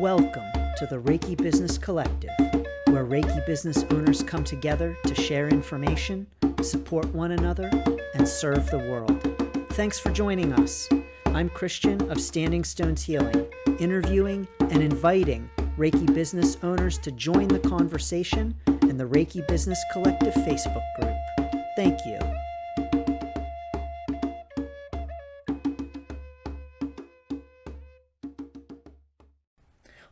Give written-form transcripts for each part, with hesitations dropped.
Welcome to the Reiki Business Collective, where Reiki business owners come together to share information, support one another, and serve the world. Thanks for joining us. I'm Christian of Standing Stones Healing, interviewing and inviting Reiki business owners to join the conversation in the Reiki Business Collective Facebook group. Thank you.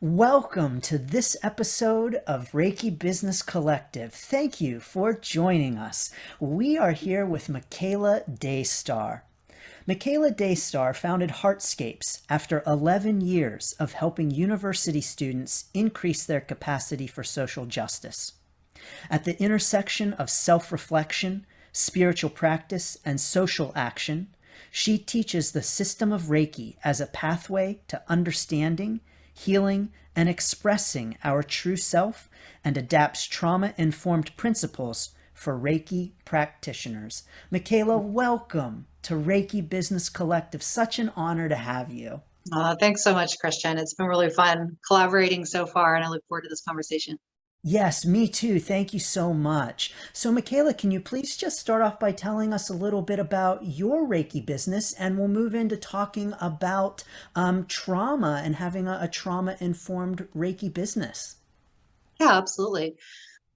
Welcome to this episode of Reiki Business Collective. Thank you for joining us. We are here with Michaela Daystar. Michaela Daystar founded Heartscapes after 11 years of helping university students increase their capacity for social justice. At the intersection of self-reflection, spiritual practice, and social action, she teaches the system of Reiki as a pathway to understanding, healing, and expressing our true self, and adapts trauma-informed principles for Reiki practitioners. Michaela, welcome to Reiki Business Collective. Such an honor to have you. Thanks so much, Christian. It's been really fun collaborating so far, and I look forward to this conversation. Yes, me too. Thank you so much. So, Michaela, can you please just start off by telling us a little bit about your Reiki business, and we'll move into talking about trauma and having a trauma-informed Reiki business. Yeah, absolutely.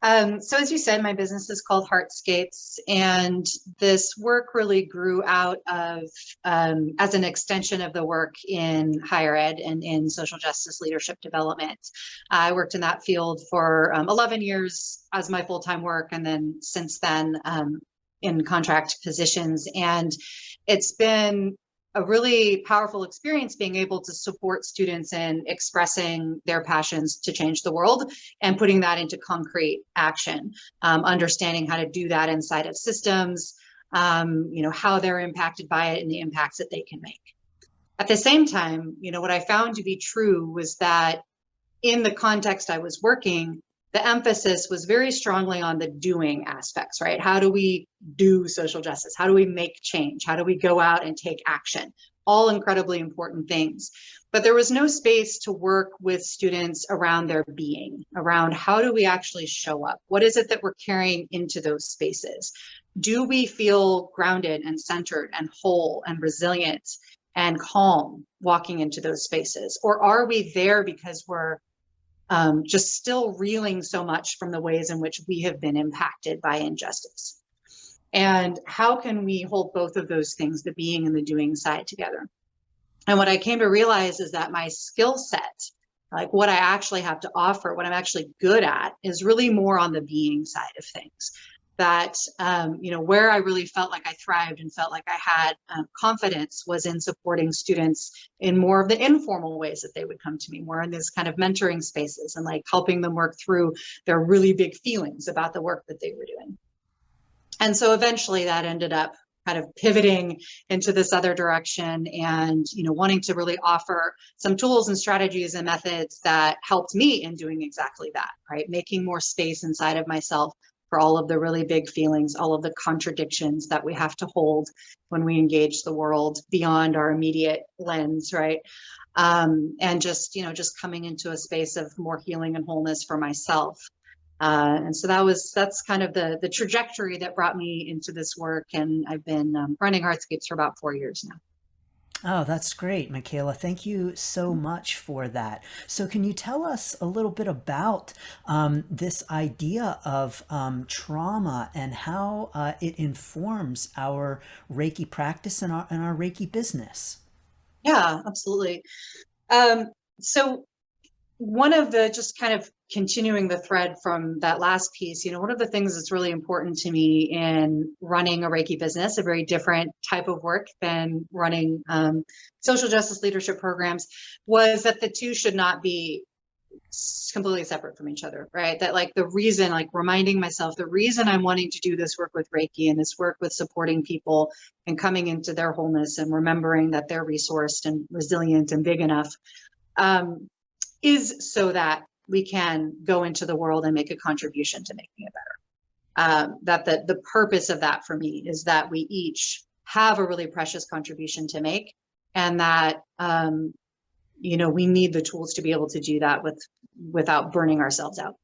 So as you said, my business is called Heartscapes, and this work really grew out of as an extension of the work in higher ed and in social justice leadership development. I worked in that field for 11 years as my full-time work, and then since then in contract positions. And it's been a really powerful experience being able to support students in expressing their passions to change the world and putting that into concrete action, understanding how to do that inside of systems, how they're impacted by it and the impacts that they can make. At the same time, what I found to be true was that in the context I was working, the emphasis was very strongly on the doing aspects, right? How do we do social justice? How do we make change? How do we go out and take action? All incredibly important things. But there was no space to work with students around their being, around how do we actually show up? What is it that we're carrying into those spaces? Do we feel grounded and centered and whole and resilient and calm walking into those spaces? Or are we there because we're just still reeling so much from the ways in which we have been impacted by injustice? And how can we hold both of those things, the being and the doing side, together? And what I came to realize is that my skill set, like what I actually have to offer, what I'm actually good at, is really more on the being side of things. That, where I really felt like I thrived and felt like I had confidence was in supporting students in more of the informal ways that they would come to me, more in this kind of mentoring spaces and like helping them work through their really big feelings about the work that they were doing. And so eventually that ended up kind of pivoting into this other direction and, wanting to really offer some tools and strategies and methods that helped me in doing exactly that, right? Making more space inside of myself for all of the really big feelings, all of the contradictions that we have to hold when we engage the world beyond our immediate lens, right? And just coming into a space of more healing and wholeness for myself. And so that's kind of the trajectory that brought me into this work. And I've been running Heartscapes for about 4 years now. Oh, that's great, Michaela. Thank you so much for that. So can you tell us a little bit about this idea of trauma and how it informs our Reiki practice and our Reiki business? Yeah, absolutely. So one of the, just kind of continuing the thread from that last piece, one of the things that's really important to me in running a Reiki business, a very different type of work than running social justice leadership programs, was that the two should not be completely separate from each other, right? That like the reason, like reminding myself, the reason I'm wanting to do this work with Reiki and this work with supporting people and coming into their wholeness and remembering that they're resourced and resilient and big enough, is so that we can go into the world and make a contribution to making it better. That the purpose of that for me is that we each have a really precious contribution to make, and that we need the tools to be able to do that without burning ourselves out.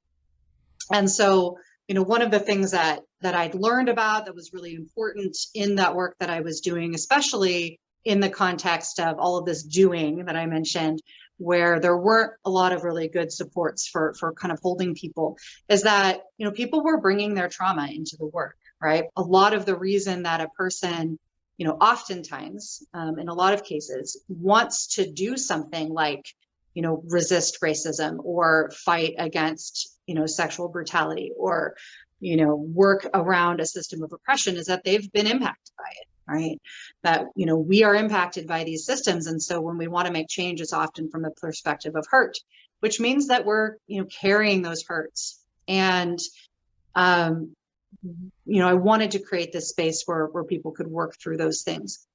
And so, one of the things that I'd learned about that was really important in that work that I was doing, especially in the context of all of this doing that I mentioned, where there weren't a lot of really good supports for kind of holding people, is that, people were bringing their trauma into the work, right? A lot of the reason that a person, oftentimes, in a lot of cases, wants to do something like, resist racism or fight against, sexual brutality or, work around a system of oppression is that they've been impacted by it, right? That, we are impacted by these systems. And so when we want to make change, it's often from a perspective of hurt, which means that we're, carrying those hurts. And, I wanted to create this space where people could work through those things.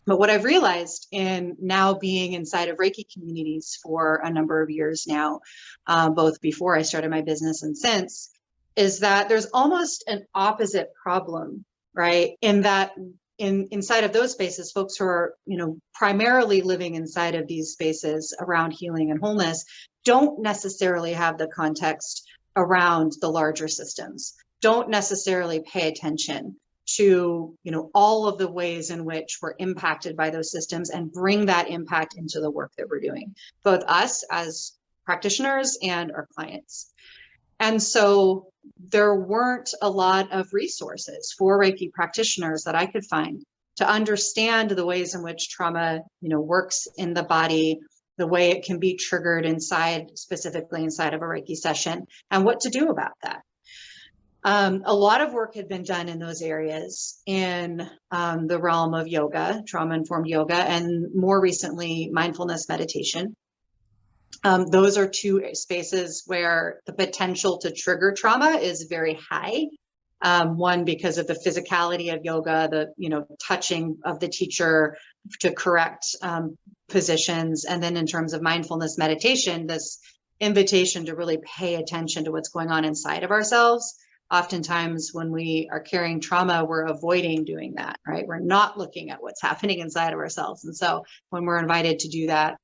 But what I've realized in now being inside of Reiki communities for a number of years now, both before I started my business and since, is that there's almost an opposite problem, right? In that inside of those spaces, folks who are, primarily living inside of these spaces around healing and wholeness don't necessarily have the context around the larger systems, don't necessarily pay attention to, all of the ways in which we're impacted by those systems and bring that impact into the work that we're doing, both us as practitioners and our clients. And so there weren't a lot of resources for Reiki practitioners that I could find to understand the ways in which trauma, works in the body, the way it can be triggered specifically inside of a Reiki session, and what to do about that. A lot of work had been done in those areas in the realm of yoga, trauma-informed yoga, and more recently, mindfulness meditation. Those are two spaces where the potential to trigger trauma is very high. One, because of the physicality of yoga, the touching of the teacher to correct positions. And then in terms of mindfulness meditation, this invitation to really pay attention to what's going on inside of ourselves. Oftentimes when we are carrying trauma, we're avoiding doing that, right? We're not looking at what's happening inside of ourselves. And so when we're invited to do that,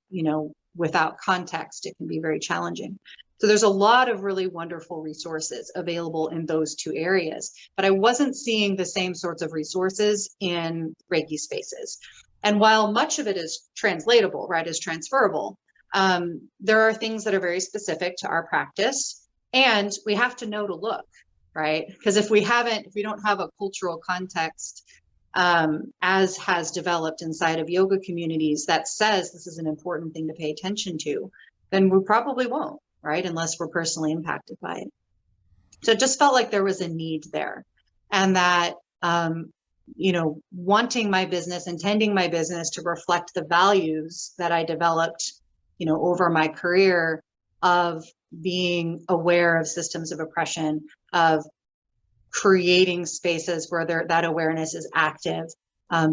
without context, it can be very challenging. So there's a lot of really wonderful resources available in those two areas, but I wasn't seeing the same sorts of resources in Reiki spaces. And while much of it is translatable, right, is transferable, there are things that are very specific to our practice, and we have to know to look. Right? Because if we don't have a cultural context, as has developed inside of yoga communities that says this is an important thing to pay attention to, then we probably won't, right? Unless we're personally impacted by it. So it just felt like there was a need there, and that, wanting my business, intending my business to reflect the values that I developed, over my career of being aware of systems of oppression, of creating spaces where that awareness is active,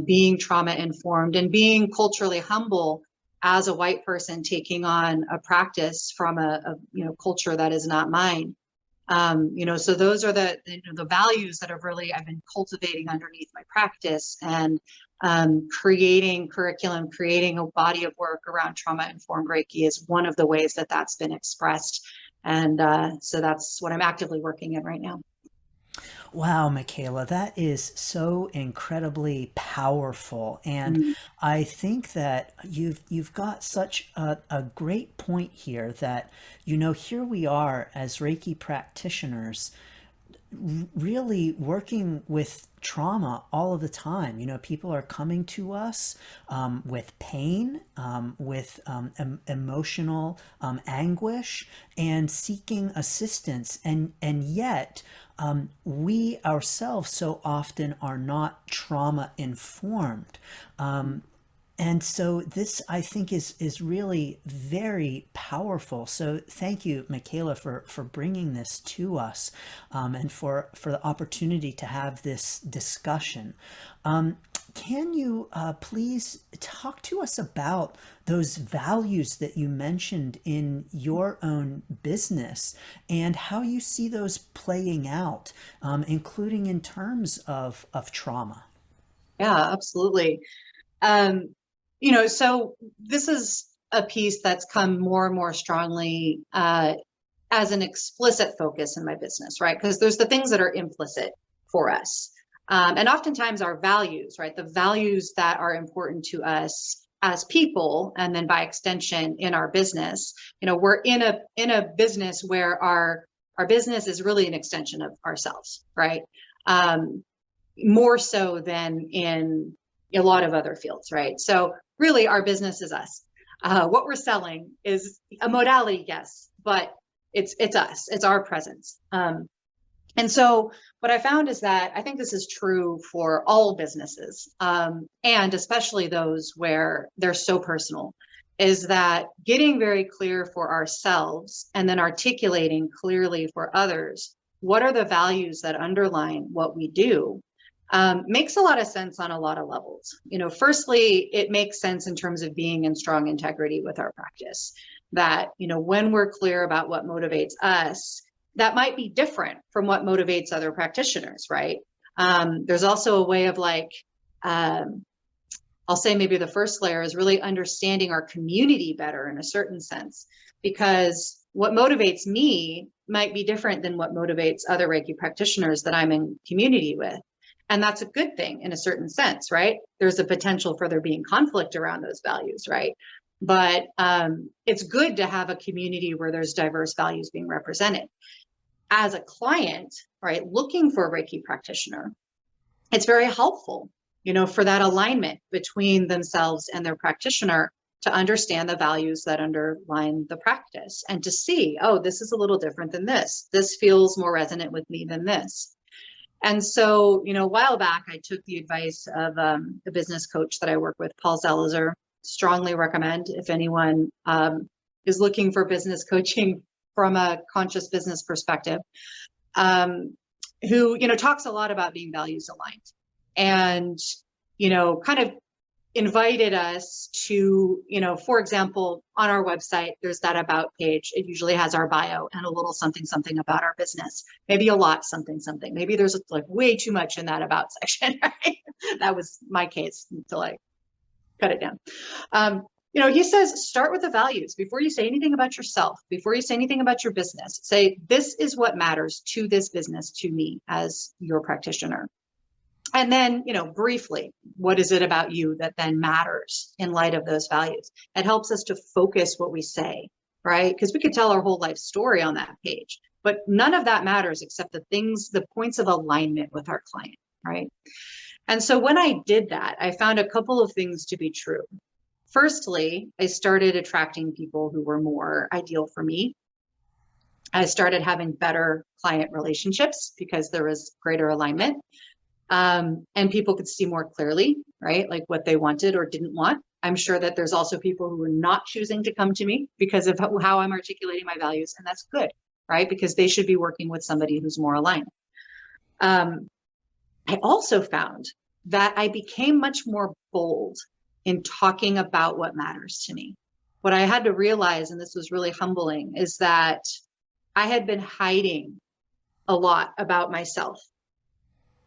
being trauma informed, and being culturally humble as a white person taking on a practice from a culture that is not mine. So those are the values that I've been cultivating underneath my practice, and creating curriculum, creating a body of work around trauma-informed Reiki is one of the ways that that's been expressed. And so that's what I'm actively working in right now. Wow, Michaela, that is so incredibly powerful. And I think that you've got such a great point here that, here we are as Reiki practitioners really working with trauma all of the time. People are coming to us with pain, with emotional anguish, and seeking assistance. And yet, we ourselves so often are not trauma informed. And so this, I think, is really very powerful. So thank you, Michaela, for bringing this to us, and for the opportunity to have this discussion. Can you please talk to us about those values that you mentioned in your own business and how you see those playing out, including in terms of trauma? Yeah, absolutely. So this is a piece that's come more and more strongly as an explicit focus in my business, right? Because there's the things that are implicit for us. And oftentimes our values, right? The values that are important to us as people, and then by extension in our business, we're in a business where our business is really an extension of ourselves, right? More so than in a lot of other fields, right? So really our business is us. What we're selling is a modality, yes, but it's us, it's our presence. And so what I found is that I think this is true for all businesses, and especially those where they're so personal, is that getting very clear for ourselves and then articulating clearly for others, what are the values that underline what we do, makes a lot of sense on a lot of levels. Firstly, it makes sense in terms of being in strong integrity with our practice, that, when we're clear about what motivates us, that might be different from what motivates other practitioners, right? There's also a way of I'll say maybe the first layer is really understanding our community better in a certain sense, because what motivates me might be different than what motivates other Reiki practitioners that I'm in community with. And that's a good thing in a certain sense, right? There's a potential for there being conflict around those values, right? But it's good to have a community where there's diverse values being represented. As a client, right, looking for a Reiki practitioner, it's very helpful, for that alignment between themselves and their practitioner, to understand the values that underline the practice and to see, oh, this is a little different than this. This feels more resonant with me than this. And so, a while back, I took the advice of a business coach that I work with, Paul Zelizer. Strongly recommend if anyone is looking for business coaching from a conscious business perspective, who, talks a lot about being values aligned, and, kind of invited us to, for example, on our website, there's that about page. It usually has our bio and a little something, something about our business, maybe a lot, something, something. Maybe there's way too much in that about section, right? That was my case until I cut it down. He says, start with the values before you say anything about yourself, before you say anything about your business. Say, this is what matters to this business, to me as your practitioner. And then, briefly, what is it about you that then matters in light of those values? It helps us to focus what we say, right? Because we could tell our whole life story on that page, but none of that matters except the points of alignment with our client, right? And so when I did that, I found a couple of things to be true. Firstly, I started attracting people who were more ideal for me. I started having better client relationships because there was greater alignment. And people could see more clearly, right? Like what they wanted or didn't want. I'm sure that there's also people who are not choosing to come to me because of how I'm articulating my values. And that's good, right? Because they should be working with somebody who's more aligned. I also found that I became much more bold in talking about what matters to me. What I had to realize, and this was really humbling, is that I had been hiding a lot about myself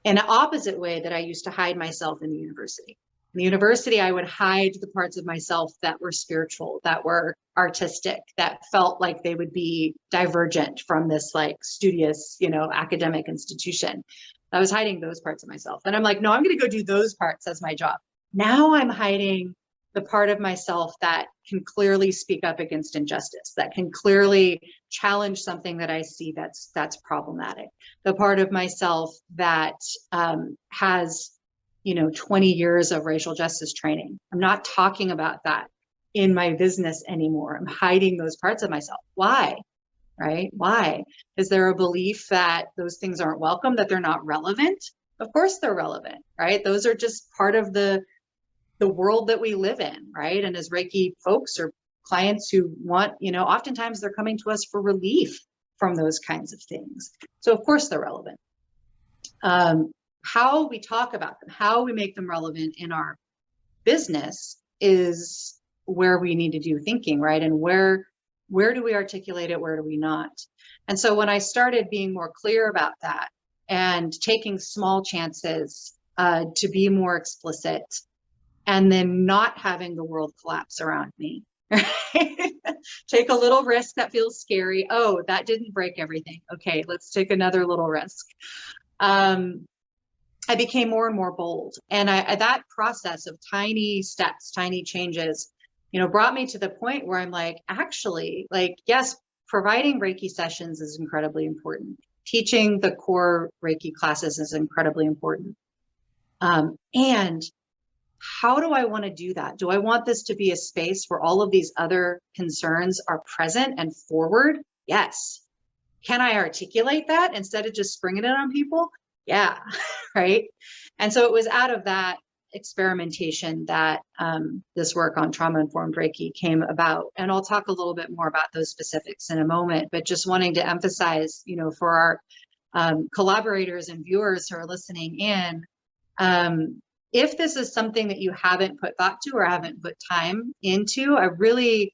in an opposite way that I used to hide myself in the university. In the university, I would hide the parts of myself that were spiritual, that were artistic, that felt like they would be divergent from this studious, academic institution. I was hiding those parts of myself. And I'm like, no, I'm going to go do those parts as my job. Now I'm hiding the part of myself that can clearly speak up against injustice, that can clearly challenge something that I see that's problematic. The part of myself that has 20 years of racial justice training. I'm not talking about that in my business anymore. I'm hiding those parts of myself. Why? Right? Why? Is there a belief that those things aren't welcome, that they're not relevant? Of course they're relevant, right? Those are just part of the world that we live in, right? And as Reiki folks or clients who want, oftentimes they're coming to us for relief from those kinds of things. So of course they're relevant. How we talk about them, how we make them relevant in our business is where we need to do thinking, right? And where do we articulate it? Where do we not? And so when I started being more clear about that and taking small chances to be more explicit, and then not having the world collapse around me, right? Take a little risk that feels scary. Oh, that didn't break everything. Okay, let's take another little risk. I became more and more bold. And that process of tiny steps, tiny changes, brought me to the point where I'm like, actually, like, yes, providing Reiki sessions is incredibly important. Teaching the core Reiki classes is incredibly important. And how do I want to do that? Do I want this to be a space where all of these other concerns are present and forward? Yes. Can I articulate that instead of just springing it on people? Yeah. Right. And so it was out of that experimentation that this work on trauma-informed Reiki came about. And I'll talk a little bit more about those specifics in a moment, but just wanting to emphasize, for our collaborators and viewers who are listening in, if this is something that you haven't put thought to or haven't put time into, I really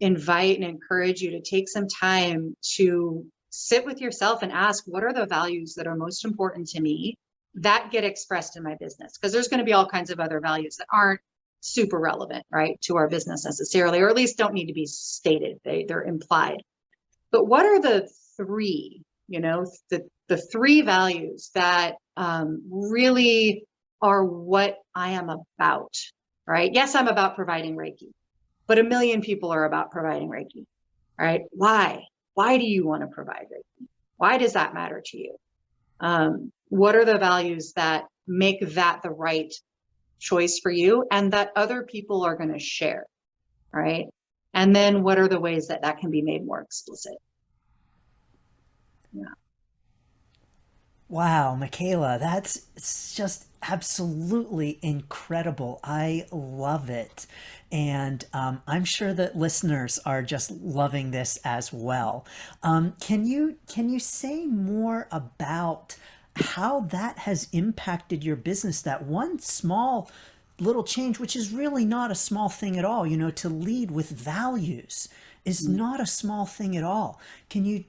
invite and encourage you to take some time to sit with yourself and ask, what are the values that are most important to me that get expressed in my business? Because there's going to be all kinds of other values that aren't super relevant, right, to our business necessarily, or at least don't need to be stated. They're implied. But what are the three, the three values that really are what I am about, right? Yes, I'm about providing Reiki, but a million people are about providing Reiki, right? Why? Why do you want to provide Reiki? Why does that matter to you? What are the values that make that the right choice for you and that other people are going to share, right? And then what are the ways that that can be made more explicit? Yeah. Wow, Michaela, it's just absolutely incredible. I love it. And I'm sure that listeners are just loving this as well. Can you say more about how that has impacted your business? That one small little change, which is really not a small thing at all, to lead with values is not a small thing at all. Can you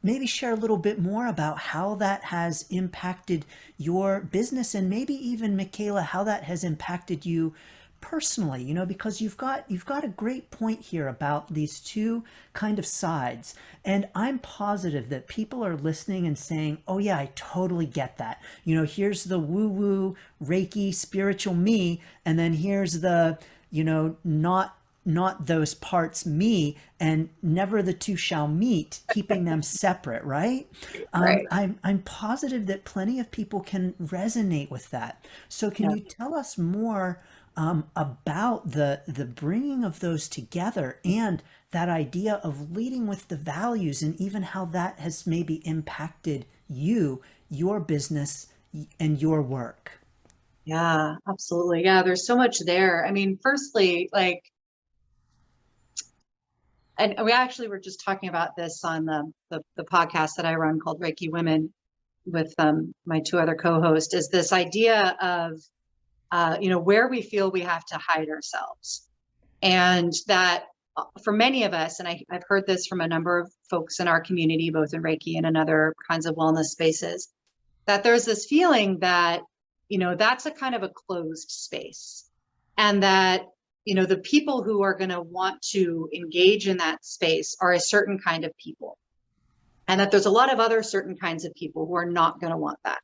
maybe share a little bit more about how that has impacted your business, and maybe even, Michaela, how that has impacted you personally, because you've got a great point here about these two kind of sides. And I'm positive that people are listening and saying, oh yeah, I totally get that. Here's the woo woo Reiki spiritual me, and then here's the, not those parts me, and never the two shall meet, keeping them separate, right? Right. I'm positive that plenty of people can resonate with that. So can Yeah. you tell us more about the bringing of those together, and that idea of leading with the values, and even how that has maybe impacted you, your business, and your work? Yeah, absolutely. Yeah, there's so much there. I mean, firstly, like, and we actually were just talking about this on the podcast that I run called Reiki Women with my two other co-hosts, is this idea of where we feel we have to hide ourselves. And that for many of us, and I've heard this from a number of folks in our community, both in Reiki and in other kinds of wellness spaces, that there's this feeling that, that's a kind of a closed space. And that, the people who are going to want to engage in that space are a certain kind of people. And that there's a lot of other certain kinds of people who are not going to want that.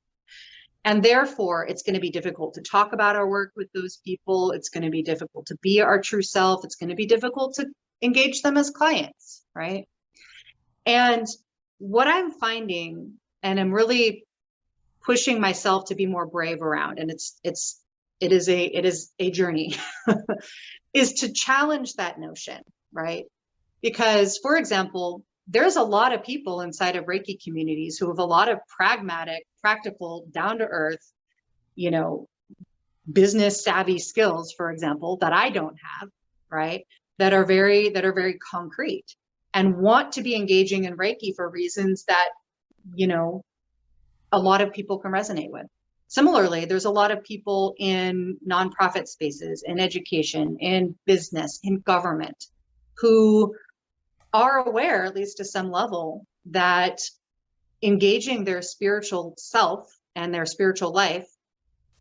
And therefore, it's going to be difficult to talk about our work with those people. It's going to be difficult to be our true self. It's going to be difficult to engage them as clients, right? And what I'm finding, and I'm really pushing myself to be more brave around, and it is a journey, is to challenge that notion, right? Because, for example, there's a lot of people inside of Reiki communities who have a lot of pragmatic, practical, down to earth, business savvy skills, for example, that I don't have, right? That are very concrete and want to be engaging in Reiki for reasons that, a lot of people can resonate with. Similarly, there's a lot of people in nonprofit spaces, in education, in business, in government, who are aware, at least to some level, that engaging their spiritual self and their spiritual life,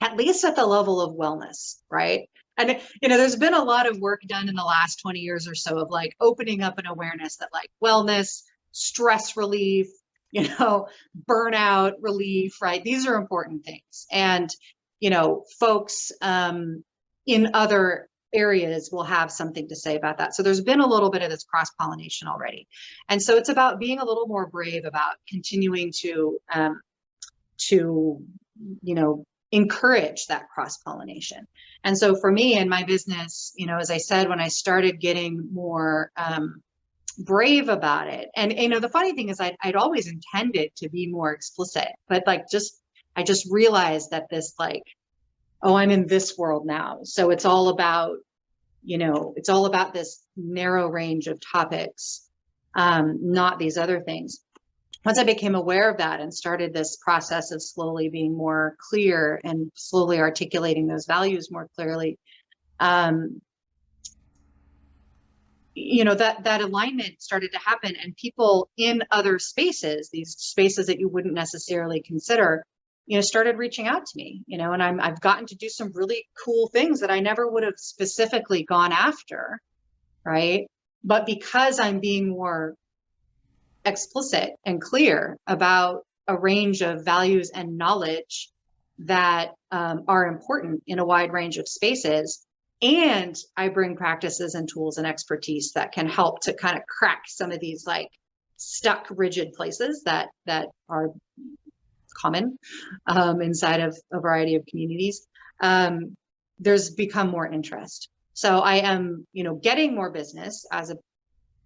at least at the level of wellness, right, And, you know, there's been a lot of work done in the last 20 years or so of like opening up an awareness that like wellness, stress relief, you know, burnout relief, right? These are important things. And, you know, folks in other areas will have something to say about that. So there's been a little bit of this cross-pollination already. And so it's about being a little more brave about continuing to, you know, encourage that cross-pollination. And so for me and my business, you know, as I said, when I started getting more brave about it, and, you know, the funny thing is I'd always intended to be more explicit, but like, I just realized that this like, oh, I'm in this world now. So it's all about, you know, it's all about this narrow range of topics, not these other things. Once I became aware of that and started this process of slowly being more clear and slowly articulating those values more clearly, you know, that alignment started to happen, and people in other spaces, these spaces that you wouldn't necessarily consider, you know, started reaching out to me, you know, and I've gotten to do some really cool things that I never would have specifically gone after, right? But because I'm being more explicit and clear about a range of values and knowledge that are important in a wide range of spaces, and I bring practices and tools and expertise that can help to kind of crack some of these like stuck rigid places that are common inside of a variety of communities, there's become more interest. So I am, you know, getting more business as a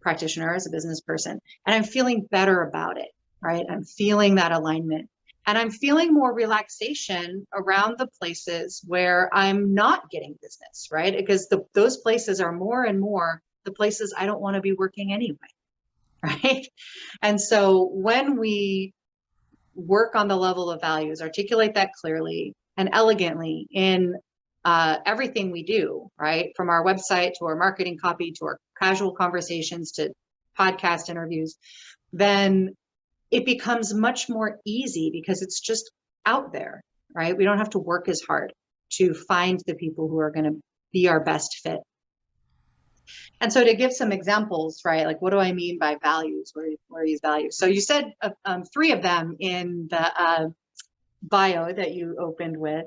practitioner, as a business person, and I'm feeling better about it, right? I'm feeling that alignment, and I'm feeling more relaxation around the places where I'm not getting business, right? Because those places are more and more the places I don't want to be working anyway, right? And so when we work on the level of values, articulate that clearly and elegantly in everything we do, right? From our website to our marketing copy, to our casual conversations, to podcast interviews, then it becomes much more easy because it's just out there, right? We don't have to work as hard to find the people who are going to be our best fit. And so to give some examples, right? Like, what do I mean by values? What are these values? So you said 3 of them in the bio that you opened with.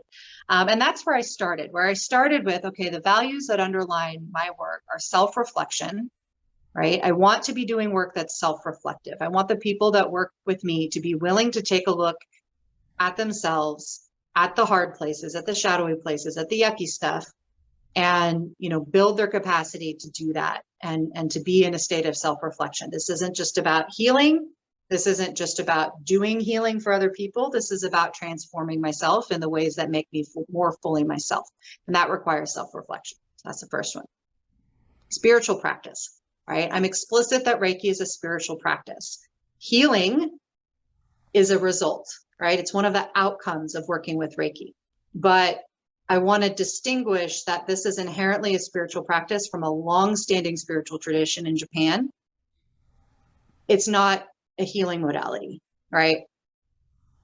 And that's where I started with, okay, the values that underline my work are self-reflection, right? I want to be doing work that's self-reflective. I want the people that work with me to be willing to take a look at themselves, at the hard places, at the shadowy places, at the yucky stuff, and, you know, build their capacity to do that and to be in a state of self-reflection. This isn't just about healing. This isn't just about doing healing for other people. This is about transforming myself in the ways that make me more fully myself. And that requires self-reflection. So that's the first one. Spiritual practice, right? I'm explicit that Reiki is a spiritual practice. Healing is a result, right? It's one of the outcomes of working with Reiki. But I want to distinguish that this is inherently a spiritual practice from a long-standing spiritual tradition in Japan. It's not a healing modality, right?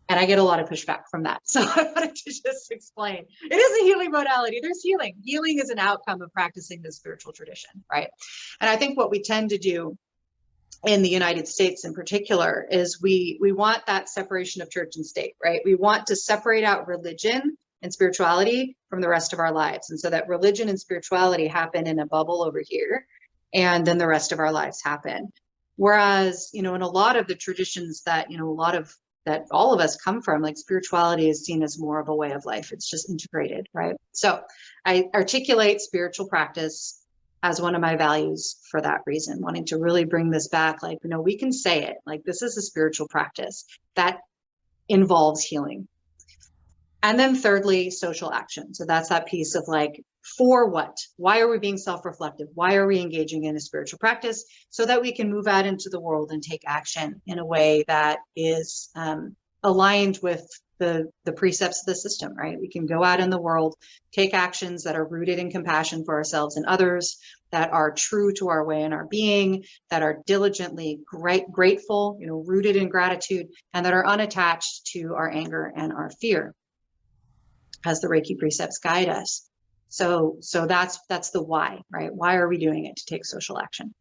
And I get a lot of pushback from that. So I wanted to just explain. It is a healing modality. There's healing. Healing is an outcome of practicing the spiritual tradition, right? And I think what we tend to do in the United States in particular is we want that separation of church and state, right? We want to separate out religion and spirituality from the rest of our lives. And so that religion and spirituality happen in a bubble over here, and then the rest of our lives happen. Whereas, you know, in a lot of the traditions that, you know, that all of us come from, like spirituality is seen as more of a way of life. It's just integrated, right? So I articulate spiritual practice as one of my values for that reason, wanting to really bring this back. Like, you know, we can say it, like, this is a spiritual practice that involves healing. And then thirdly, social action. So that's that piece of like, for what? Why are we being self-reflective? Why are we engaging in a spiritual practice? So that we can move out into the world and take action in a way that is aligned with the precepts of the system, right? We can go out in the world, take actions that are rooted in compassion for ourselves and others, that are true to our way and our being, that are diligently grateful, you know, rooted in gratitude, and that are unattached to our anger and our fear, as the Reiki precepts guide us. So that's the why, right? Why are we doing it? To take social action.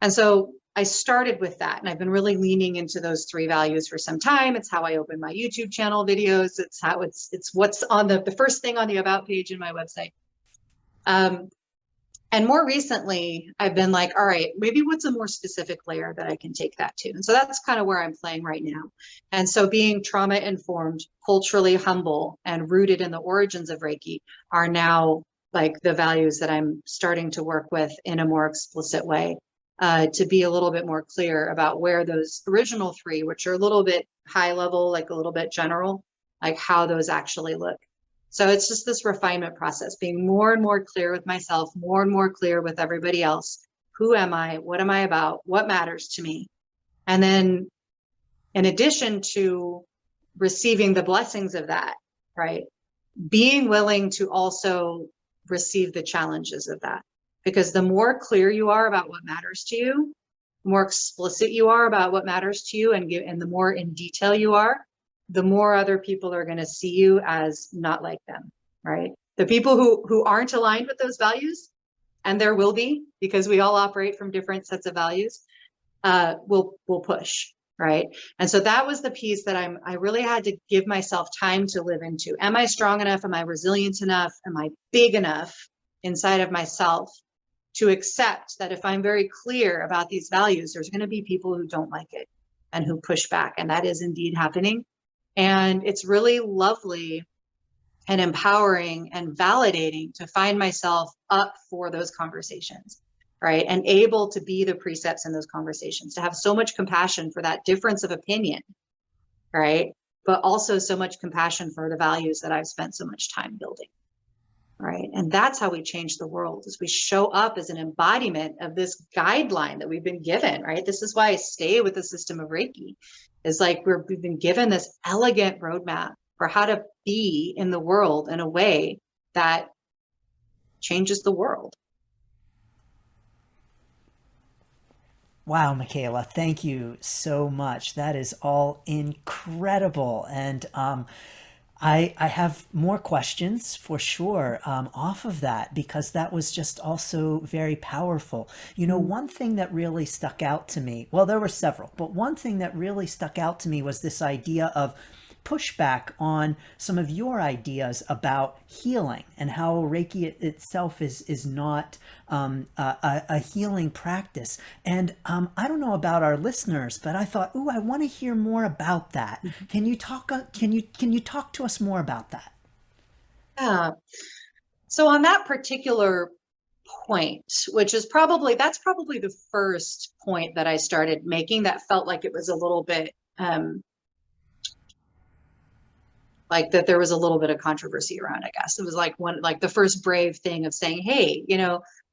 And so I started with that, and I've been really leaning into those 3 values for some time. It's how I open my YouTube channel videos. It's how it's what's on the first thing on the about page in my website. And more recently, I've been like, all right, maybe what's a more specific layer that I can take that to? And so that's kind of where I'm playing right now. And so being trauma informed, culturally humble, and rooted in the origins of Reiki are now like the values that I'm starting to work with in a more explicit way, to be a little bit more clear about where those original 3, which are a little bit high level, like a little bit general, like how those actually look. So it's just this refinement process, being more and more clear with myself, more and more clear with everybody else. Who am I? What am I about? What matters to me? And then in addition to receiving the blessings of that, right, being willing to also receive the challenges of that. Because the more clear you are about what matters to you, the more explicit you are about what matters to you, and the more in detail you are, the more other people are going to see you as not like them, right? The people who aren't aligned with those values, and there will be, because we all operate from different sets of values, will push, right? And so that was the piece that I really had to give myself time to live into. Am I strong enough? Am I resilient enough? Am I big enough inside of myself to accept that if I'm very clear about these values, there's going to be people who don't like it and who push back, and that is indeed happening. And it's really lovely and empowering and validating to find myself up for those conversations, right? And able to be the precepts in those conversations, to have so much compassion for that difference of opinion, right? But also so much compassion for the values that I've spent so much time building, right? And that's how we change the world, is we show up as an embodiment of this guideline that we've been given, right? This is why I stay with the system of Reiki. Is like we've been given this elegant roadmap for how to be in the world in a way that changes the world. Wow, Michaela, thank you so much. That is all incredible. And I have more questions for sure off of that, because that was just also very powerful. You know, one thing that really stuck out to me, well, there were several, but one thing that really stuck out to me was this idea of pushback on some of your ideas about healing, and how Reiki itself is not a healing practice. And I don't know about our listeners, but I thought, ooh, I want to hear more about that. Can you talk? Can you talk to us more about that? Yeah. So on that particular point, which is probably the first point that I started making that felt like it was a little bit like that there was a little bit of controversy around, I guess. It was like the first brave thing of saying, hey,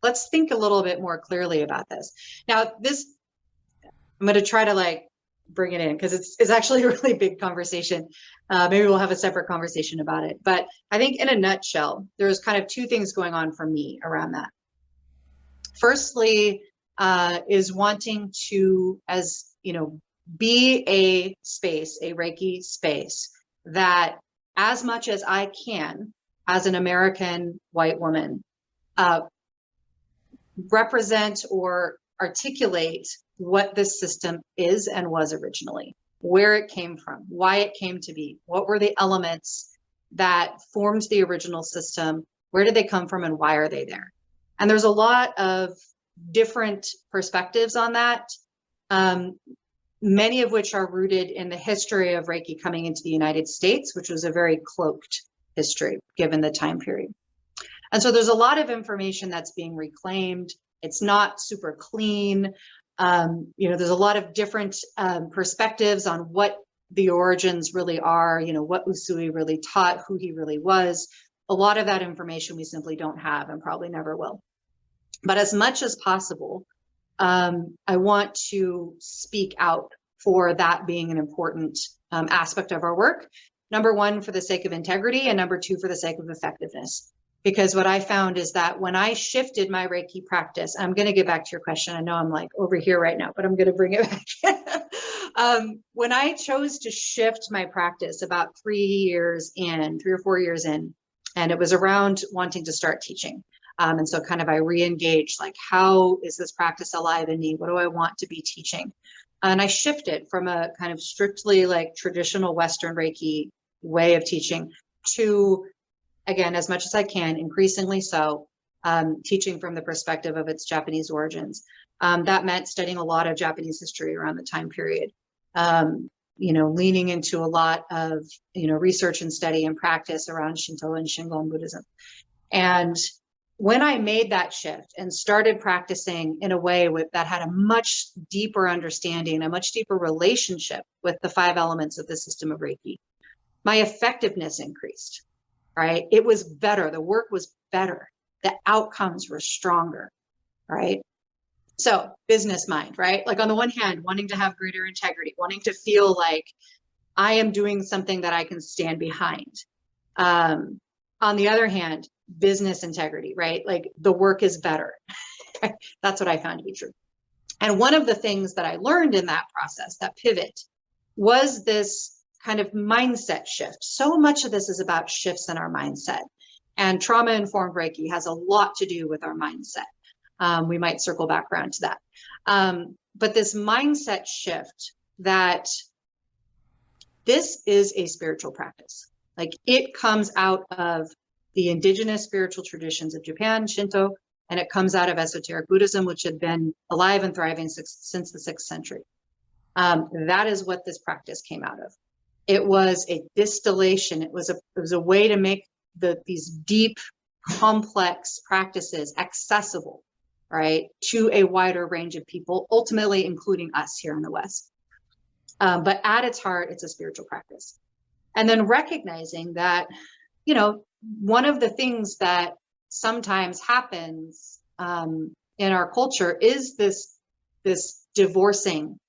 let's think a little bit more clearly about this. Now, I'm going to try to like bring it in, because it's actually a really big conversation. Maybe we'll have a separate conversation about it. But I think in a nutshell, there's kind of 2 things going on for me around that. Firstly, is wanting to, be a Reiki space that, as much as I can, as an American white woman, represent or articulate what this system is and was originally, where it came from, why it came to be, what were the elements that formed the original system, where did they come from, and why are they there? And there's a lot of different perspectives on that, many of which are rooted in the history of Reiki coming into the United States, which was a very cloaked history given the time period. And so there's a lot of information that's being reclaimed. It's not super clean. There's a lot of different perspectives on what the origins really are, what Usui really taught, who he really was. A lot of that information we simply don't have and probably never will. But as much as possible, I want to speak out for that being an important aspect of our work. Number 1, for the sake of integrity, and number 2, for the sake of effectiveness. Because what I found is that when I shifted my Reiki practice, I'm going to get back to your question. I know I'm like over here right now, but I'm going to bring it back. When I chose to shift my practice about 3 or 4 years in, And it was around wanting to start teaching. And so kind of I re-engaged, like, how is this practice alive in me? What do I want to be teaching? And I shifted from a kind of strictly like traditional Western Reiki way of teaching to, again, as much as I can, increasingly so, teaching from the perspective of its Japanese origins. That meant studying a lot of Japanese history around the time period, leaning into a lot of, research and study and practice around Shinto and Shingon Buddhism. And when I made that shift and started practicing in a way that had a much deeper understanding, a much deeper relationship with the 5 elements of the system of Reiki, my effectiveness increased, right? It was better. The work was better. The outcomes were stronger, right? So business mind, right? Like on the one hand, wanting to have greater integrity, wanting to feel like I am doing something that I can stand behind. On the other hand, business integrity, right? Like the work is better. That's what I found to be true. And one of the things that I learned in that process, that pivot, was this kind of mindset shift. So much of this is about shifts in our mindset. And trauma-informed Reiki has a lot to do with our mindset. We might circle back around to that. But this mindset shift that this is a spiritual practice. Like it comes out of the indigenous spiritual traditions of Japan, Shinto, and it comes out of esoteric Buddhism, which had been alive and thriving since the 6th century. That is what this practice came out of. It was a distillation. It was a way to make these deep, complex practices accessible, right, to a wider range of people, ultimately including us here in the West. But at its heart, it's a spiritual practice. And then recognizing that, one of the things that sometimes happens in our culture is this divorcing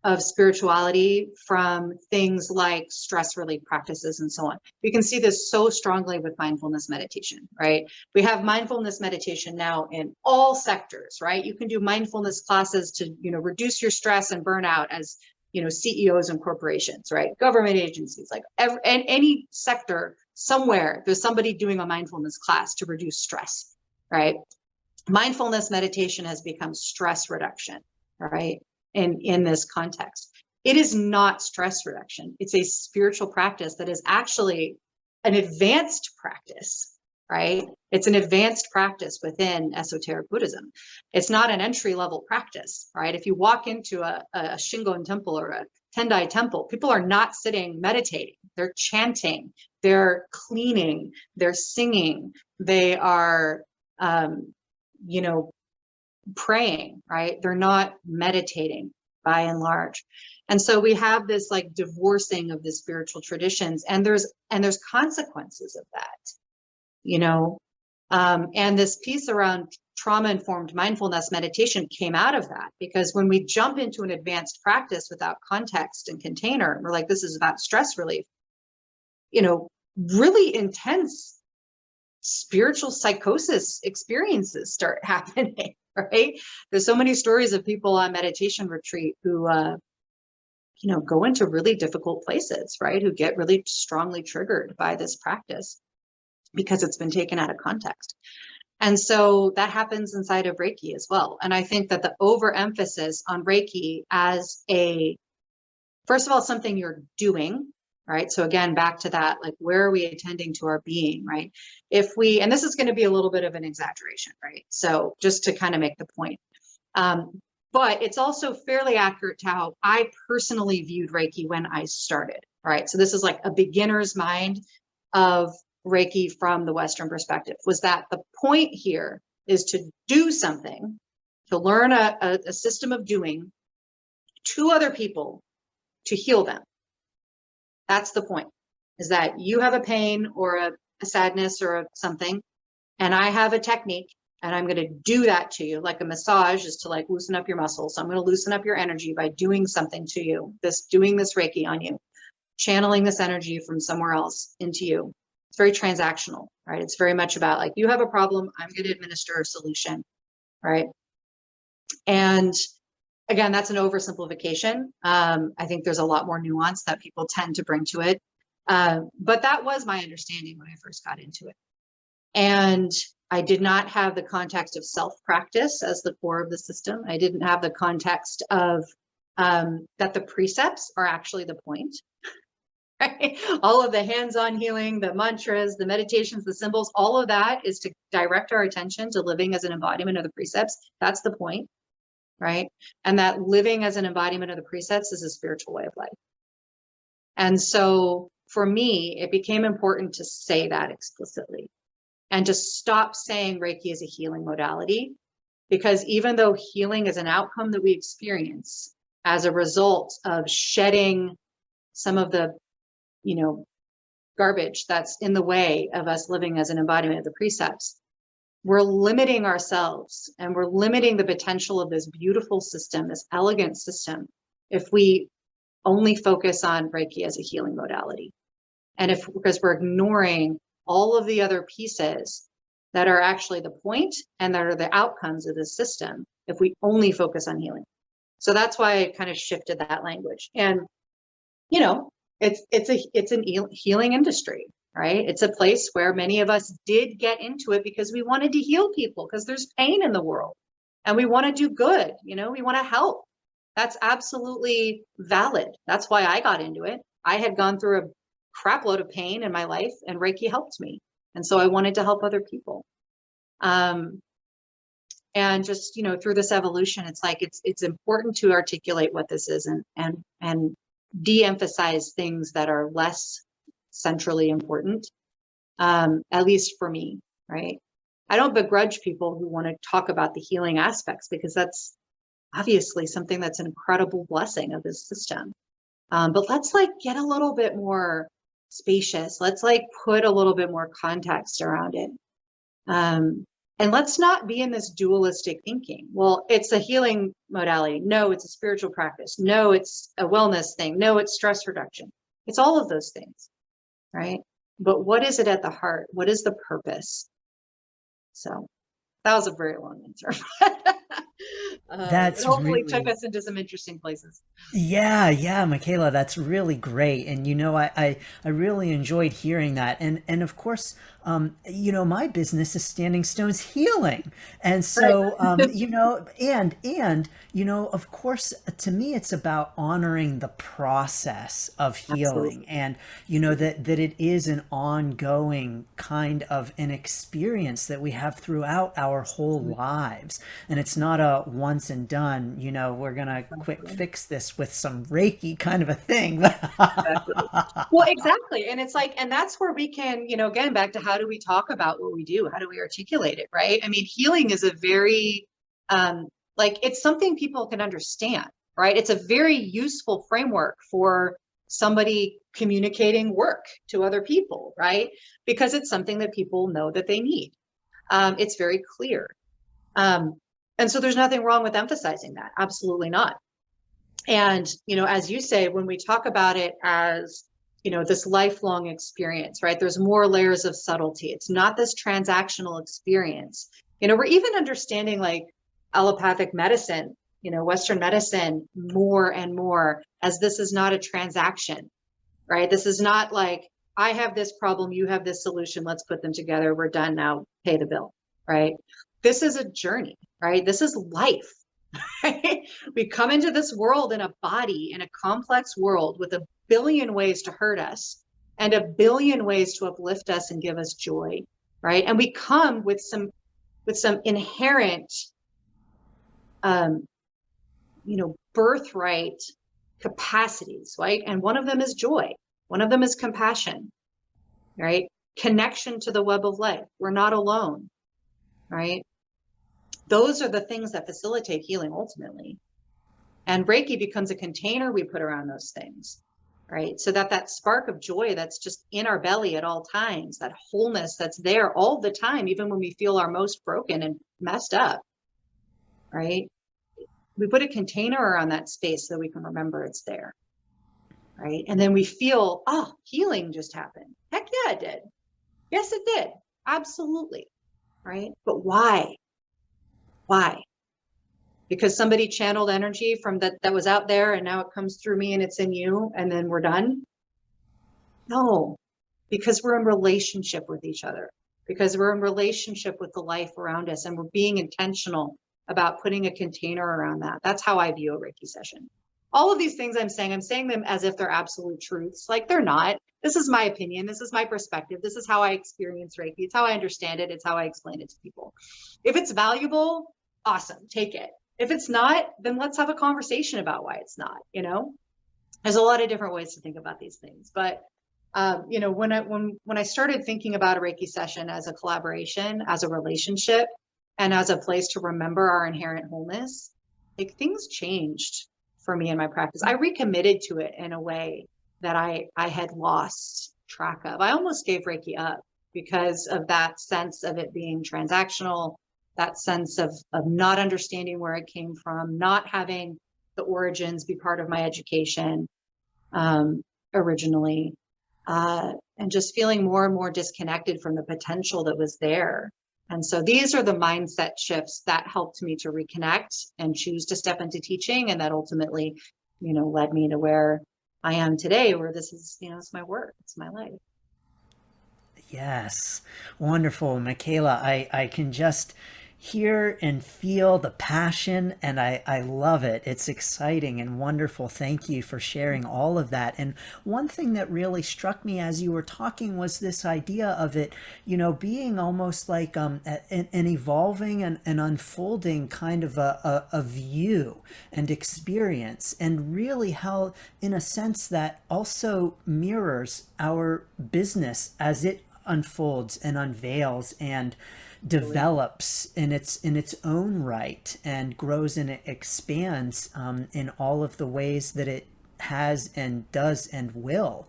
of spirituality from things like stress relief practices and so on. We can see this so strongly with mindfulness meditation, right? We have mindfulness meditation now in all sectors, right? You can do mindfulness classes to, reduce your stress and burnout as, CEOs and corporations, right? Government agencies, like any sector, somewhere there's somebody doing a mindfulness class to reduce stress, right? Mindfulness meditation has become stress reduction, right? In this context, it is not stress reduction. It's a spiritual practice that is actually an advanced practice, right? It's an advanced practice within esoteric Buddhism. It's not an entry-level practice, right? If you walk into a Shingon temple or a Tendai temple, people are not sitting meditating. They're chanting, they're cleaning, they're singing, they are, praying, right? They're not meditating by and large. And so we have this like divorcing of the spiritual traditions, and there's consequences of that, and this piece around trauma-informed mindfulness meditation came out of that, because when we jump into an advanced practice without context and container, we're like, this is about stress relief, really intense spiritual psychosis experiences start happening, right? There's so many stories of people on meditation retreat who, go into really difficult places, right? Who get really strongly triggered by this practice because it's been taken out of context. And so that happens inside of Reiki as well. And I think that the overemphasis on Reiki as first of all, something you're doing, right? So again, back to that, like, where are we attending to our being, right? And this is going to be a little bit of an exaggeration, right? So just to kind of make the point. But it's also fairly accurate to how I personally viewed Reiki when I started, right? So this is like a beginner's mind of Reiki from the Western perspective, was that the point here is to do something, to learn a system of doing to other people to heal them. That's the point, is that you have a pain or a sadness or something, and I have a technique, and I'm going to do that to you. Like a massage is to like loosen up your muscles. So I'm going to loosen up your energy by doing something to you, doing this Reiki on you, channeling this energy from somewhere else into you. It's very transactional, right? It's very much about like, you have a problem, I'm going to administer a solution, right? And again, that's an oversimplification. I think there's a lot more nuance that people tend to bring to it. But that was my understanding when I first got into it. And I did not have the context of self-practice as the core of the system. I didn't have the context of that the precepts are actually the point. Right? All of the hands-on healing, the mantras, the meditations, the symbols, all of that is to direct our attention to living as an embodiment of the precepts. That's the point, right? And that living as an embodiment of the precepts is a spiritual way of life. And so for me, it became important to say that explicitly and to stop saying Reiki is a healing modality, because even though healing is an outcome that we experience as a result of shedding some of the, garbage that's in the way of us living as an embodiment of the precepts, we're limiting ourselves and we're limiting the potential of this beautiful system, this elegant system, if we only focus on Reiki as a healing modality. And because we're ignoring all of the other pieces that are actually the point and that are the outcomes of this system, if we only focus on healing. So that's why I kind of shifted that language. And, it's an healing industry, right? It's a place where many of us did get into it because we wanted to heal people, because there's pain in the world and we want to do good. We want to help. That's absolutely valid. That's why I got into it. I had gone through a crap load of pain in my life and Reiki helped me. And so I wanted to help other people. And just, through this evolution, it's like, it's important to articulate what this is and de-emphasize things that are less centrally important, at least for me, right? I don't begrudge people who want to talk about the healing aspects, because that's obviously something that's an incredible blessing of this system. But let's get a little bit more spacious. Let's put a little bit more context around it. And let's not be in this dualistic thinking. Well, it's a healing modality. No, it's a spiritual practice. No, it's a wellness thing. No, it's stress reduction. It's all of those things, right? But what is it at the heart? What is the purpose? So that was a very long answer. That's it hopefully really took us into some interesting places. Yeah, Michaela, that's really great. And I really enjoyed hearing that. And of course, my business is Standing Stones Healing. And so, Right. of course, to me, it's about honoring the process of healing, Absolutely. and, that it is an ongoing kind of an experience that we have throughout our whole lives. And it's not a once and done, we're going to quick fix this with some Reiki kind of a thing. Exactly. Well, exactly. And it's and that's where we can, again, back to how do we talk about what we do? How do we articulate it? Right. I mean, healing is a very, it's something people can understand, right? It's a very useful framework for somebody communicating work to other people, right? Because it's something that people know that they need. It's very clear. And so there's nothing wrong with emphasizing that. Absolutely not. And, as you say, when we talk about it as, this lifelong experience, right? There's more layers of subtlety. It's not this transactional experience. We're even understanding allopathic medicine, Western medicine more and more as this is not a transaction, right? This is not I have this problem, you have this solution, let's put them together, we're done now, pay the bill, right? This is a journey, right? This is life. Right? We come into this world in a body, in a complex world with a billion ways to hurt us and a billion ways to uplift us and give us joy, right? And we come with some inherent, birthright capacities, right? And one of them is joy. One of them is compassion, right? Connection to the web of life. We're not alone, right? Those are the things that facilitate healing ultimately. And Reiki becomes a container we put around those things, right? So that spark of joy that's just in our belly at all times, that wholeness that's there all the time, even when we feel our most broken and messed up, right? We put a container around that space so we can remember it's there, right? And then we feel, oh, healing just happened. Heck yeah, it did. Yes, it did. Absolutely, right? But why? Why? Because somebody channeled energy from that was out there and now it comes through me and it's in you and then we're done? No, because we're in relationship with each other. because we're in relationship with the life around us, and we're being intentional about putting a container around that. That's how I view a Reiki session. All of these things I'm saying them as if they're absolute truths. Like, they're not. This is my opinion. This is my perspective. This is how I experience Reiki. It's how I understand it. It's how I explain it to people. If it's valuable, awesome, take it. If it's not, then let's have a conversation about why it's not. There's a lot of different ways to think about these things. But when I started thinking about a Reiki session as a collaboration, as a relationship, and as a place to remember our inherent wholeness, like, things changed for me in my practice. I recommitted to it in a way that I had lost track of. I almost gave Reiki up because of that sense of it being transactional, that sense of not understanding where it came from, not having the origins be part of my education originally, and just feeling more and more disconnected from the potential that was there. And so these are the mindset shifts that helped me to reconnect and choose to step into teaching. And that ultimately, led me to where I am today, where this is, it's my work, it's my life. Yes. Wonderful. Michaela, I can just hear and feel the passion, and I love it. It's exciting and wonderful. Thank you for sharing all of that. And one thing that really struck me as you were talking was this idea of it, being almost like an evolving and an unfolding kind of a view and experience, and really how, in a sense, that also mirrors our business as it unfolds and unveils and develops in its own right, and grows and it expands in all of the ways that it has and does and will.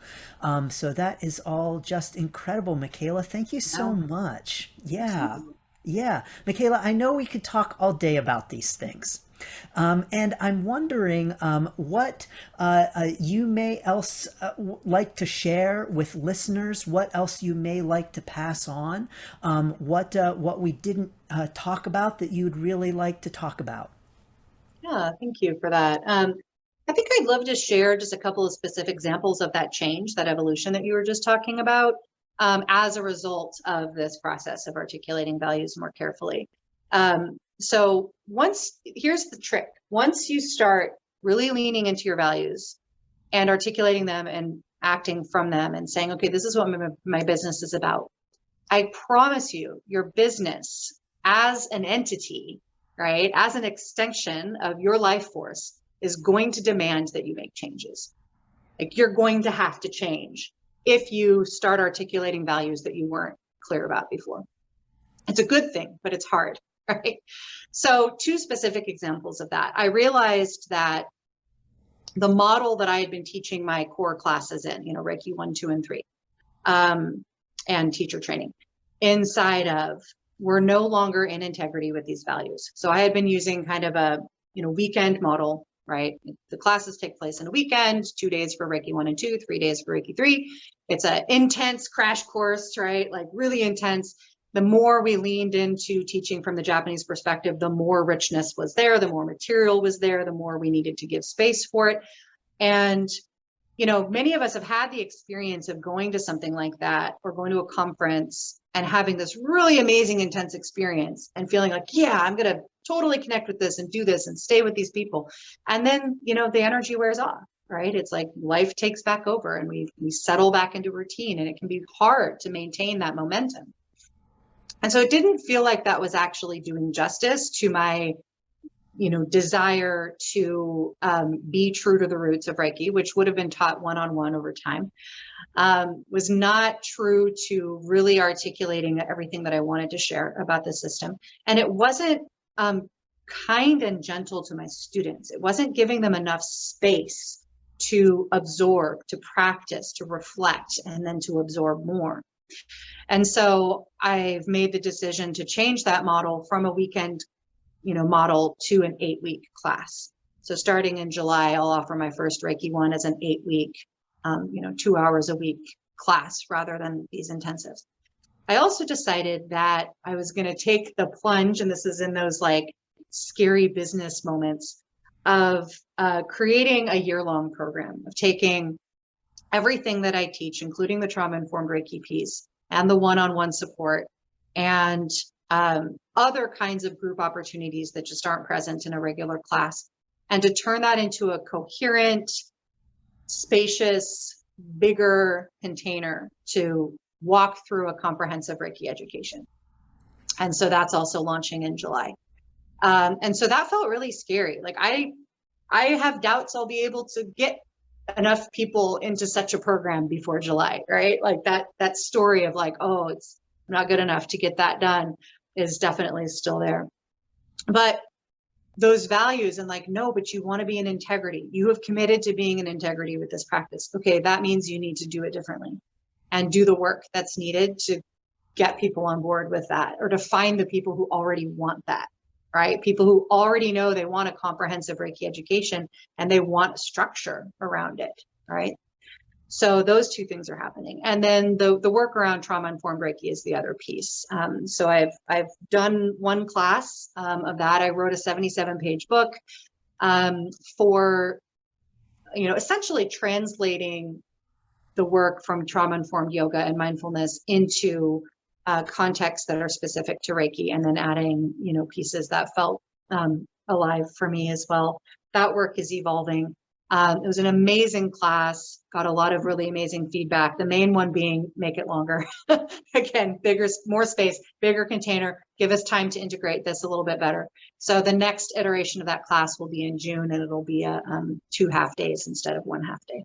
So that is all just incredible, Michaela. Thank you so much. Yeah. Yeah. Michaela, I know we could talk all day about these things. And I'm wondering what you may else like to share with listeners, what else you may like to pass on, what we didn't talk about that you'd really like to talk about. Yeah, thank you for that. I think I'd love to share just a couple of specific examples of that change, that evolution that you were just talking about, as a result of this process of articulating values more carefully. So here's the trick. Once you start really leaning into your values and articulating them and acting from them and saying, okay, this is what my business is about, I promise you, your business as an entity, right, as an extension of your life force, is going to demand that you make changes. Like, you're going to have to change if you start articulating values that you weren't clear about before. It's a good thing, but it's hard, right? So 2 specific examples of that. I realized that the model that I had been teaching my core classes in, Reiki 1, 2, and 3, and teacher training inside of, were no longer in integrity with these values. So I had been using kind of a, weekend model, right? The classes take place in a weekend, 2 days for Reiki 1 and 2, 3 days for Reiki 3. It's an intense crash course, right? Like, really intense. The more we leaned into teaching from the Japanese perspective, the more richness was there, the more material was there, the more we needed to give space for it. And, many of us have had the experience of going to something like that, or going to a conference and having this really amazing, intense experience and feeling like, yeah, I'm going to totally connect with this and do this and stay with these people. And then, the energy wears off, right? It's like life takes back over, and we settle back into routine, and it can be hard to maintain that momentum. And so it didn't feel like that was actually doing justice to my, desire to be true to the roots of Reiki, which would have been taught one-on-one over time. Was not true to really articulating everything that I wanted to share about the system. And it wasn't kind and gentle to my students. It wasn't giving them enough space to absorb, to practice, to reflect, and then to absorb more. And so I've made the decision to change that model from a weekend, model to an 8-week class. So starting in July, I'll offer my first Reiki 1 as an 8-week, 2 hours a week class rather than these intensives. I also decided that I was going to take the plunge, and this is in those like scary business moments, of creating a year-long program, of taking everything that I teach, including the trauma-informed Reiki piece and the one-on-one support, and other kinds of group opportunities that just aren't present in a regular class, and to turn that into a coherent, spacious, bigger container to walk through a comprehensive Reiki education. And so that's also launching in July. And so that felt really scary. Like I have doubts I'll be able to get enough people into such a program before July, right? Like that story of like, oh, it's not good enough to get that done is definitely still there. But those values and like, no, but you want to be in integrity. You have committed to being in integrity with this practice. Okay, that means you need to do it differently and do the work that's needed to get people on board with that, or to find the people who already want that, right? People who already know they want a comprehensive Reiki education and they want a structure around it, right? So those two things are happening. And then the work around trauma-informed Reiki is the other piece. So I've done one class of that. I wrote a 77-page book for, essentially translating the work from trauma-informed yoga and mindfulness into contexts that are specific to Reiki, and then adding, pieces that felt alive for me as well. That work is evolving. It was an amazing class, got a lot of really amazing feedback. The main one being make it longer. Again, bigger, more space, bigger container, give us time to integrate this a little bit better. So the next iteration of that class will be in June, and it'll be 2 half days instead of 1 half day.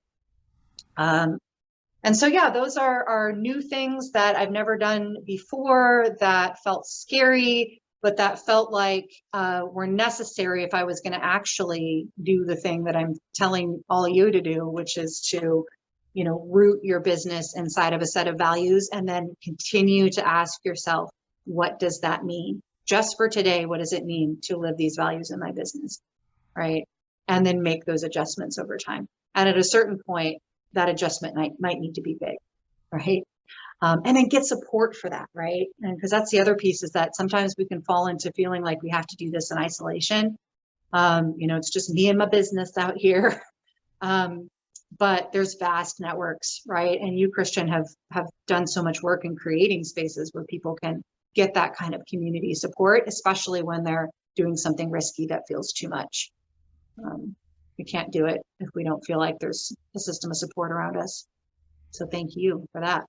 And so, yeah, those are new things that I've never done before, that felt scary, but that felt like were necessary if I was going to actually do the thing that I'm telling all of you to do, which is to, root your business inside of a set of values, and then continue to ask yourself, what does that mean? Just for today, what does it mean to live these values in my business, right? And then make those adjustments over time. And at a certain point, that adjustment might need to be big, right? And then get support for that, right? And because that's the other piece, is that sometimes we can fall into feeling like we have to do this in isolation. It's just me and my business out here. But there's vast networks, right? And you, Christian, have done so much work in creating spaces where people can get that kind of community support, especially when they're doing something risky that feels too much. We can't do it if we don't feel like there's a system of support around us. So thank you for that.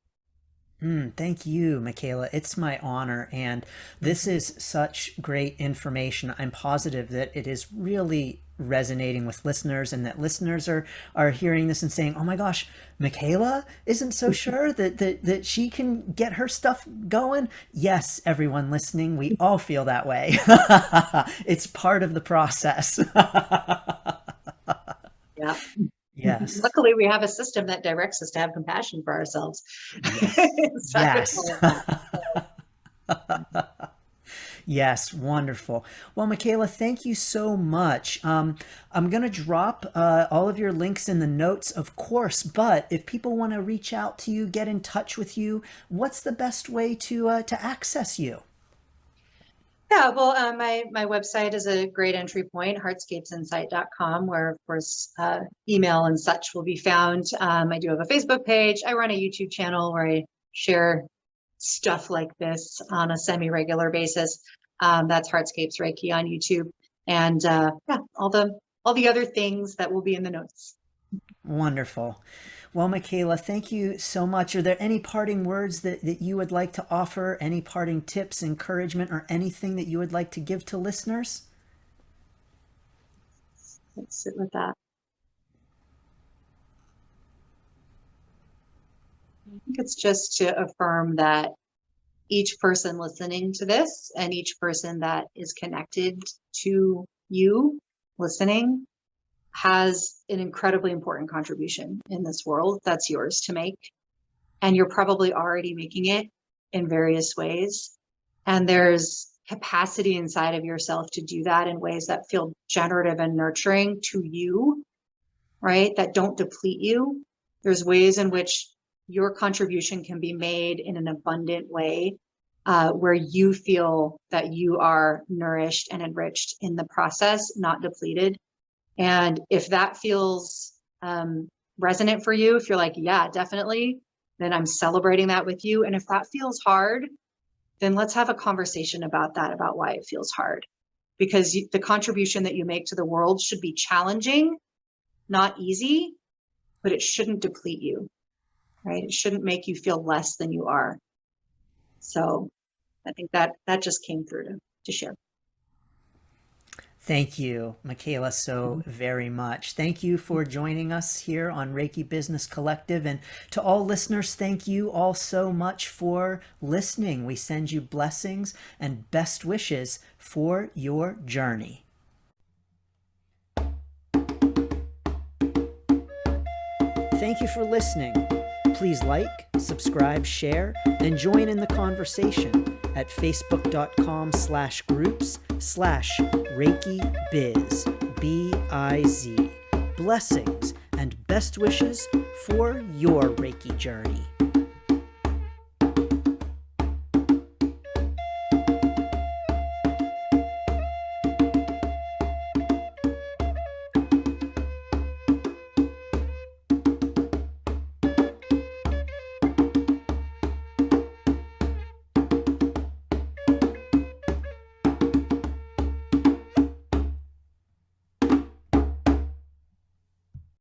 Thank you, Michaela. It's my honor. And this is such great information. I'm positive that it is really resonating with listeners, and that listeners are hearing this and saying, oh my gosh, Michaela isn't so sure that she can get her stuff going. Yes, everyone listening, we all feel that way. It's part of the process. Yeah. Yes. Luckily, we have a system that directs us to have compassion for ourselves. Yes. Yes, wonderful. Well, Michaela, thank you so much. I'm going to drop all of your links in the notes, of course, but if people want to reach out to you, get in touch with you, what's the best way to access you? Yeah, well, my website is a great entry point, heartscapesinsight.com, where, of course, email and such will be found. I do have a Facebook page. I run a YouTube channel where I share stuff like this on a semi-regular basis. That's Heartscapes Reiki on YouTube. And yeah, all the other things that will be in the notes. Wonderful. Well, Michaela, thank you so much. Are there any parting words that you would like to offer? Any parting tips, encouragement, or anything that you would like to give to listeners? Let's sit with that. I think it's just to affirm that each person listening to this, and each person that is connected to you listening, has an incredibly important contribution in this world that's yours to make. And you're probably already making it in various ways. And there's capacity inside of yourself to do that in ways that feel generative and nurturing to you, right? That don't deplete you. There's ways in which your contribution can be made in an abundant way, where you feel that you are nourished and enriched in the process, not depleted. And if that feels resonant for you, if you're like, yeah, definitely, then I'm celebrating that with you. And if that feels hard, then let's have a conversation about that, about why it feels hard. Because the contribution that you make to the world should be challenging, not easy, but it shouldn't deplete you, right? It shouldn't make you feel less than you are. So I think that just came through to share. Thank you, Michaela, so very much. Thank you for joining us here on Reiki Business Collective. And to all listeners, thank you all so much for listening. We send you blessings and best wishes for your journey. Thank you for listening. Please like, subscribe, share, and join in the conversation at facebook.com/groups/Reiki Biz, B-I-Z. Blessings and best wishes for your Reiki journey.